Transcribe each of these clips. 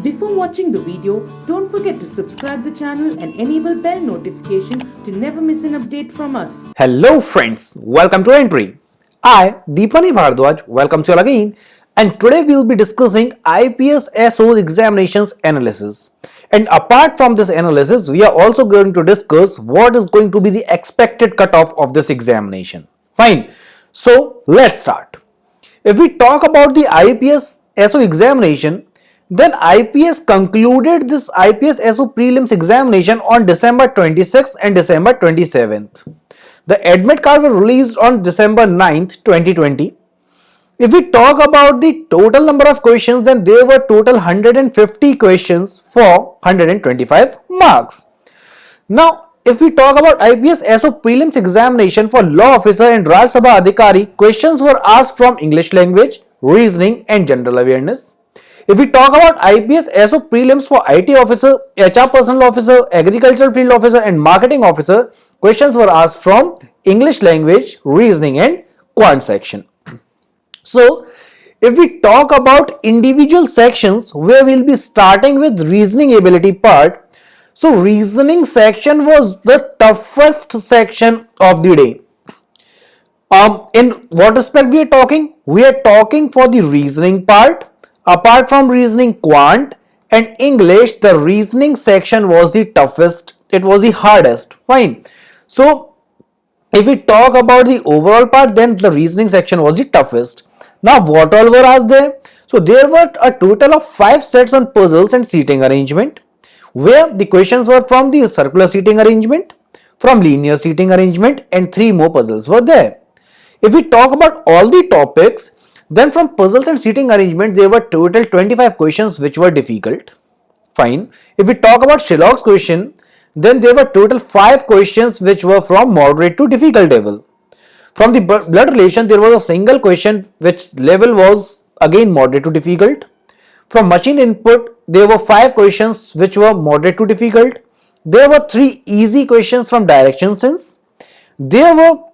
Before watching the video, don't forget to subscribe the channel and enable bell notification to never miss an update from us. Hello friends, welcome to Entri. I, Deepani Bhardwaj, welcomes you all again, and today we will be discussing IPS SO examinations analysis. And apart from this analysis, we are also going to discuss what is going to be the expected cutoff of this examination. Fine. So let's start. If we talk about the IPS SO examination, then IPS concluded this IPS SO prelims examination on December 26th and December 27th. The admit card was released on December 9th, 2020. If we talk about the total number of questions, then there were total 150 questions for 125 marks. Now, if we talk about IPS SO prelims examination for law officer and Raj Sabha Adhikari, questions were asked from English language, reasoning and general awareness. If we talk about IPS SO prelims for IT officer, HR personnel officer, agricultural field officer and marketing officer, questions were asked from English language, reasoning and quant section. So, if we talk about individual sections where we'll be starting with reasoning ability part, so reasoning section was the toughest section of the day. In what respect we are talking? We are talking for the reasoning part. Apart from reasoning quant and English, the reasoning section was the toughest. It was the hardest. Fine. So, if we talk about the overall part, then the reasoning section was the toughest. Now, what all were asked there? So, there were a total of 5 sets on puzzles and seating arrangement, where the questions were from the circular seating arrangement, from linear seating arrangement, and 3 more puzzles were there. If we talk about all the topics, then from puzzles and seating arrangement, there were total 25 questions which were difficult. Fine. If we talk about Sherlock's question, then there were total 5 questions which were from moderate to difficult level. From the blood relation, there was a single question which level was again moderate to difficult. From machine input, there were 5 questions which were moderate to difficult. There were 3 easy questions from direction sense. There were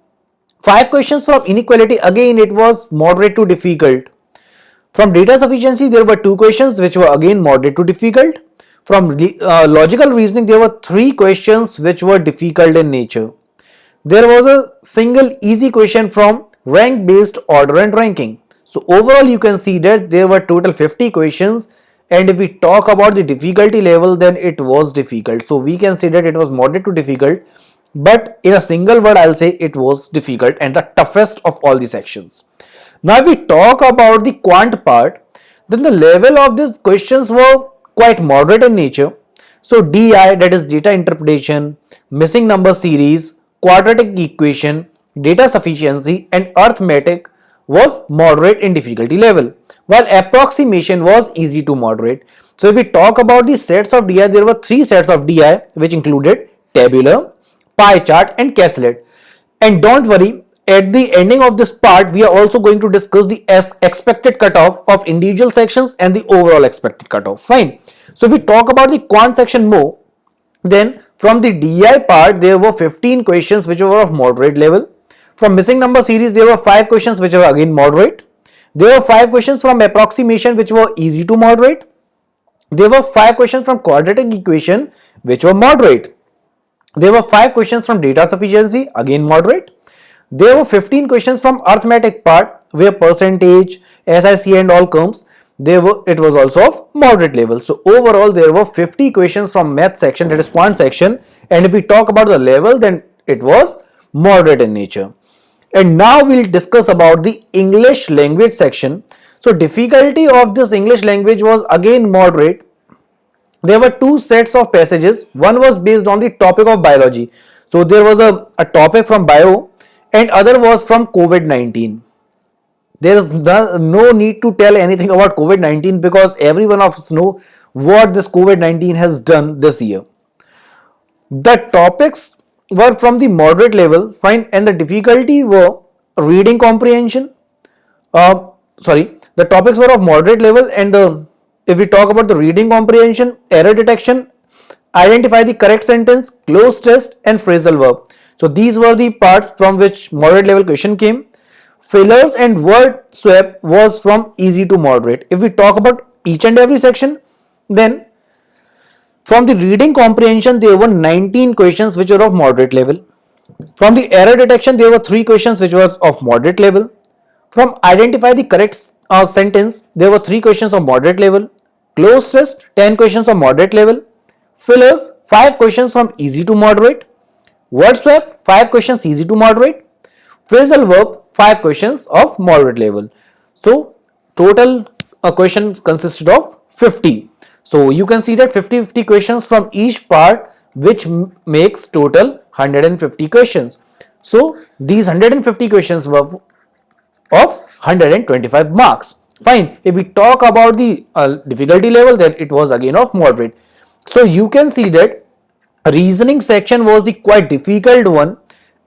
5 questions from inequality, again it was moderate to difficult. From data sufficiency, there were 2 questions which were again moderate to difficult. From logical reasoning, there were 3 questions which were difficult in nature. There was a single easy question from rank based order and ranking. So overall you can see that there were total 50 questions, and if we talk about the difficulty level, then it was difficult. So we can say that it was moderate to difficult, but in a single word I'll say it was difficult and the toughest of all the sections. Now if we talk about the quant part, then the level of these questions were quite moderate in nature. So DI, that is data interpretation, missing number series, quadratic equation, data sufficiency and arithmetic was moderate in difficulty level, while approximation was easy to moderate. So if we talk about the sets of DI, there were 3 sets of DI which included tabular, pie chart and Casslet. And don't worry, at the ending of this part we are also going to discuss the expected cutoff of individual sections and the overall expected cutoff. Fine. So if we talk about the quant section more, then from the DI part there were 15 questions which were of moderate level. From missing number series there were 5 questions which were again moderate. There were 5 questions from approximation which were easy to moderate. There were 5 questions from quadratic equation which were moderate. There were 5 questions from data sufficiency, again moderate. There were 15 questions from arithmetic part, where percentage, SIC and all comes. It was also of moderate level. So overall there were 50 questions from math section, that is quant section, and if we talk about the level, then it was moderate in nature. And now we'll discuss about the English language section. So difficulty of this English language was again moderate. There were 2 sets of passages. One was based on the topic of biology. So there was a topic from bio and other was from COVID-19. There is no need to tell anything about COVID-19 because everyone of us know what this COVID-19 has done this year. The topics were from the moderate level, fine, and the difficulty were reading comprehension. The topics were of moderate level, and if we talk about the reading comprehension, error detection, identify the correct sentence, close test and phrasal verb. So these were the parts from which moderate level question came. Fillers and word swap was from easy to moderate. If we talk about each and every section, Then from the reading comprehension, there were 19 questions which were of moderate level. From the error detection, there were 3 questions which were of moderate level. From identify the correct sentence, there were 3 questions of moderate level. Close test, 10 questions of moderate level. Fillers, 5 questions from easy to moderate. Word swap, 5 questions easy to moderate. Phrasal verb, 5 questions of moderate level. So total question consisted of 50. So you can see that 50 questions from each part, which makes total 150 questions. So these 150 questions were of 125 marks. Fine. If we talk about the difficulty level, then it was again of moderate. So you can see that reasoning section was the quite difficult one,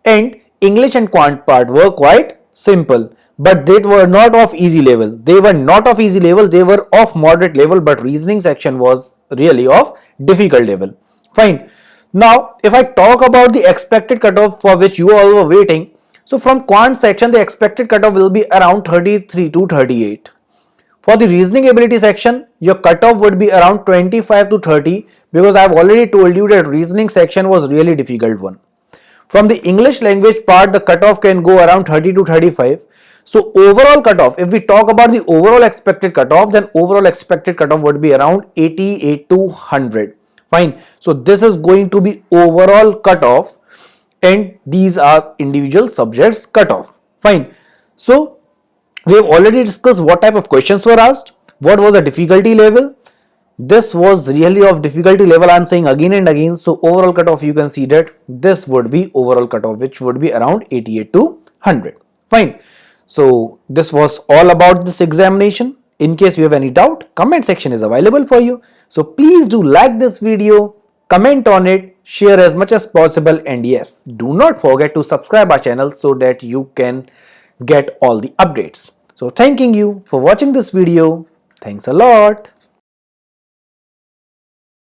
and English and quant part were quite simple, but they were not of easy level. They were not of easy level, they were of moderate level, but reasoning section was really of difficult level. Fine. Now if I talk about the expected cutoff for which you all were waiting, so from quant section the expected cutoff will be around 33 to 38. For the reasoning ability section, your cutoff would be around 25 to 30, because I have already told you that reasoning section was really difficult one. From the English language part, the cutoff can go around 30 to 35. So overall cutoff, if we talk about the overall expected cutoff, then overall expected cutoff would be around 88 to 100. Fine. So this is going to be overall cutoff, and these are individual subjects cutoff. Fine. So we have already discussed what type of questions were asked, what was the difficulty level. This was really of difficulty level, I am saying again and again. So overall cutoff, you can see that this would be overall cutoff, which would be around 88 to 100. Fine. So this was all about this examination. In case you have any doubt, comment section is available for you. So please do like this video, comment on it, share as much as possible, and yes, do not forget to subscribe our channel so that you can get all the updates. So thanking you for watching this video. Thanks a lot.